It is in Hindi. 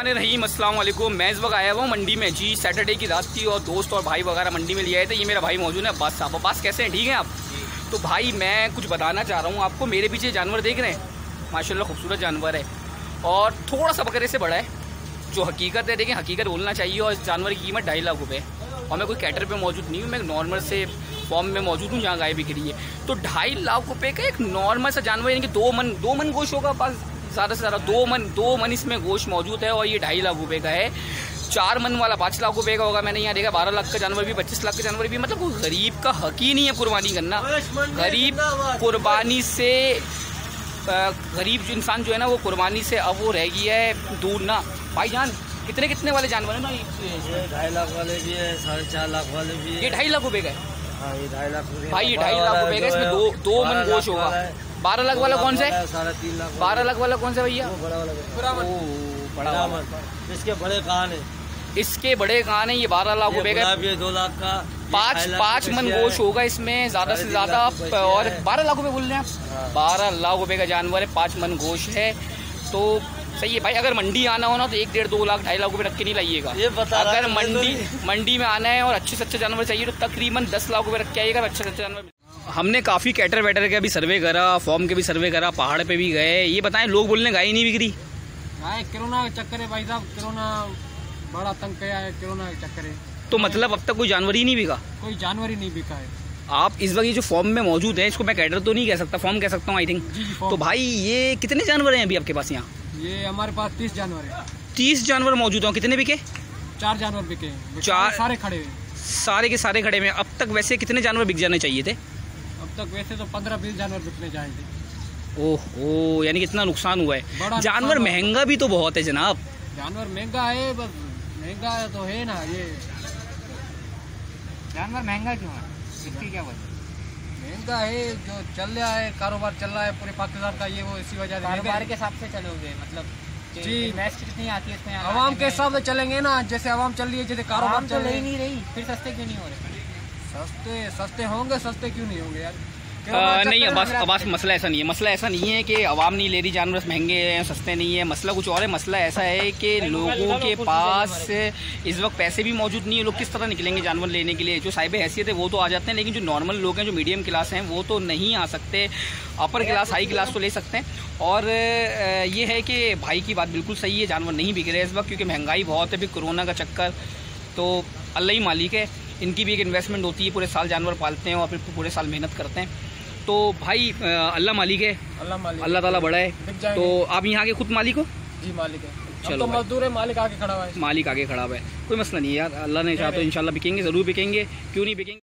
बिस्मिल्लाहिर्रहमानिर्रहीम, अस्सलाम वालेकुम। मैं इस वक्त आया हुआ हूँ मंडी में जी। सैटरडे की रात थी और दोस्त और भाई वगैरह मंडी में लिए आए थे। ये मेरा भाई मौजूद है अब्बास साहब। अब्बास कैसे हैं, ठीक हैं आप? तो भाई मैं कुछ बताना चाह रहा हूँ आपको। मेरे पीछे जानवर देख रहे हैं, माशाल्लाह खूबसूरत जानवर है और थोड़ा सा बकरे से बड़ा है। जो हकीकत है, देखें हकीकत बोलना चाहिए। और इस जानवर की कीमत 2.5 लाख रुपये। और मैं कोई कैटर पे मौजूद नहीं हूँ, मैं नॉर्मल से फॉर्म में मौजूद हूँ जहाँ गाय बिक रही है। तो 2.5 लाख रुपये का एक नॉर्मल सा जानवर, यानी कि 2 मन गोश्त होगा पास, ज़्यादा से ज़्यादा 2 मन इसमें गोश्त मौजूद है। और ये 2.5 लाख रुपये का है। 4 मन वाला 5 लाख रुपये का होगा। मैंने यहाँ देखा 12 लाख का जानवर भी, 25 लाख का जानवर भी। मतलब कोई गरीब का हक ही नहीं है कुर्बानी करना। गरीब कुर्बानी से गरीब जो इंसान जो है ना, वो कुर्बानी से अब वो रह गया है दूर ना। भाईजान कितने वाले जानवर है ना? ये 2.5 लाख वाले भी है, 4.5 लाख वाले भी है। ये 2.5 लाख रुपये का है ये 2.5 लाख भाई। ये 2.5 लाख रुपये का, इसमें 2 मन गोश्त होगा। 12 लाख वाला कौन सा है? 3.5 लाख। 12 लाख वाला कौन सा भैया? बड़ा वाला। इसके बड़े कान है, इसके बड़े कान है। ये 12 लाख रुपये का, 2 लाख का। 5 मन गोश्त होगा इसमें ज़्यादा से ज़्यादा। और 12 लाख रुपये बोल रहे हैं आप? 12 लाख रुपये का जानवर है, 5 मन गोश्त है। तो सही है भाई। अगर मंडी आना हो ना तो 1, 1.5, 2 लाख 2.5 लाख रुपये रख के नहीं लाइएगा। अगर मंडी में आना है और अच्छे से अच्छे जानवर चाहिए तो तकरीबन 10 लाख रुपये रख के आइएगा, अच्छे से अच्छे जानवर। हमने काफ़ी कैटर वैटर का भी सर्वे करा, फॉर्म के भी सर्वे करा, पहाड़ पे भी गए। ये बताएं, लोग बोलने गाय नहीं बिक रही। कोरोना का चक्कर है भाई साहब, कोरोना बड़ा तंग किया है, कोरोना का चक्कर है। तो मतलब अब तक कोई जानवर ही नहीं बिका? कोई जानवर ही नहीं बिका है। आप इस वक्त ये जो फॉर्म में मौजूद है, इसको मैं कैटर तो नहीं कह सकता, फॉर्म कह सकता हूँ आई थिंक। तो भाई ये कितने जानवर हैं अभी आपके पास यहाँ? ये हमारे पास 30 जानवर है। 30 जानवर मौजूद हैं। कितने बिके? 4 जानवर बिके। 4 सारे खड़े हैं। सारे के सारे खड़े में। अब तक वैसे कितने जानवर बिक जाने चाहिए थे? अब तक वैसे तो 15-20 जानवर बिकने चाहिए। ओह, यानी कितना नुकसान हुआ है। जानवर महंगा भी तो बहुत है जनाब। जानवर महंगा है, बस महंगा तो है ना। ये जानवर महंगा क्यों है, इसकी क्या वजह? महंगा है, जो चल रहा है, कारोबार चल रहा है पूरे पाकिस्तान का, ये वो इसी वजह से। कारोबार के हिसाब से चलोगे मतलब जी, इन्वेस्ट कितनी आती है इसमें? आवाम के हिसाब से चलेंगे ना, जैसे आवाम चल रही है, जैसे कारोबार तो ले ही नहीं रही, फिर सस्ते क्यों नहीं हो रहे? सस्ते होंगे, सस्ते क्यों नहीं होंगे यार? नहीं, अब्बास मसला ऐसा नहीं है। मसला ऐसा नहीं है कि आवाम नहीं ले रही जानवर, महंगे हैं, सस्ते नहीं है। मसला कुछ और है। मसला ऐसा है कि लोगों के पास इस वक्त पैसे भी मौजूद नहीं है। लोग किस तरह निकलेंगे जानवर लेने के लिए? जो साहिब हैसियत है वो तो आ जाते हैं, लेकिन जो नॉर्मल लोग हैं, जो मीडियम क्लास हैं, वो तो नहीं आ सकते। अपर क्लास, हाई क्लास तो ले सकते हैं। और ये है कि भाई की बात बिल्कुल सही है, जानवर नहीं बिक रहे इस वक्त क्योंकि महंगाई बहुत है, फिर कोरोना का चक्कर। तो अल्लाह ही मालिक है। इनकी भी एक इन्वेस्टमेंट होती है, पूरे साल जानवर पालते हैं और फिर पूरे साल मेहनत करते हैं। तो भाई अल्लाह मालिक है, अल्लाह ताला बड़ा है। तो आप यहाँ के खुद मालिक हो? जी मालिक है। चलो तो मजदूर है, मालिक आगे खड़ा हुआ है। मालिक आगे खड़ा हुआ है, कोई मसला नहीं है यार। अल्लाह ने चाहा तो इंशाल्लाह बिकेंगे, ज़रूर बिकेंगे, क्यों नहीं बिकेंगे।